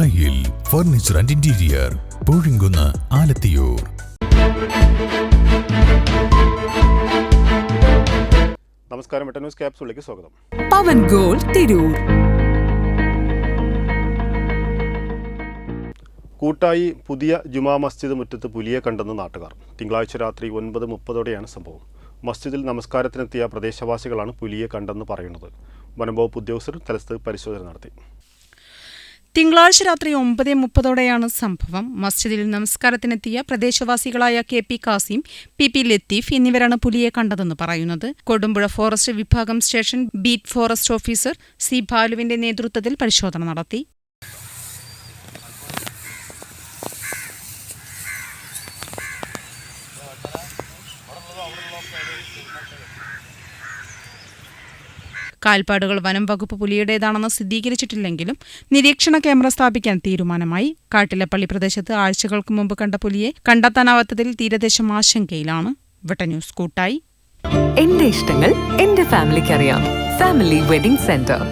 ദായിൽ furniture and interior, Poozhinkunnu, Alathiyur. നമസ്കാരം, metro news ക്യാപ്സൂളിലേക്ക് സ്വാഗതം. പവൻ ഗോൾഡ് തിരൂർ. കൂട്ടായി പുതിയ ജുമാ മസ്ജിദ് മുറ്റത്ത് പുലിയെ കണ്ടെന്ന് നാട്ടുകാർ. തിങ്കളാഴ്ച രാത്രി 9:30 സംഭവം. മസ്ജിദിൽ നമസ്കാരത്തിനെത്തിയ പ്രദേശവാസികളാണ് പുലിയെ കണ്ടെന്ന് പറയുന്നത്. വനംവകുപ്പ് ഉദ്യോഗസ്ഥർ സ്ഥലത്ത് പരിശോധന നടത്തി. തിങ്കളാഴ്ച രാത്രി 9:30 സംഭവം. മസ്ജിദിൽ നമസ്കാരത്തിനെത്തിയ പ്രദേശവാസികളായ KP കാസിം, PP ലത്തീഫ് എന്നിവരാണ് പുലിയെ കണ്ടതെന്ന് പറയുന്നത്. കൊടുമ്പുഴ ഫോറസ്റ്റ് വിഭാഗം station beat forest officer C ബാലുവിന്റെ നേതൃത്വത്തിൽ പരിശോധന നടത്തി. കാൽപ്പാടുകൾ വനം വകുപ്പ് പുലിയുടേതാണെന്ന് സ്ഥിരീകരിച്ചിട്ടില്ലെങ്കിലും നിരീക്ഷണ ക്യാമറ സ്ഥാപിക്കാൻ തീരുമാനമായി. കാട്ടിലപ്പള്ളി പ്രദേശത്ത് ആഴ്ചകൾക്ക് മുമ്പ് കണ്ട പുലിയെ കണ്ടെത്താനാവാത്തതിൽ തീരദേശം ആശങ്കയിലാണ്. ന്യൂസ് കൂട്ടായി. എന്റെ ഇഷ്ടങ്ങൾ എന്റെ ഫാമിലിക്ക് അറിയാം. Family wedding centre.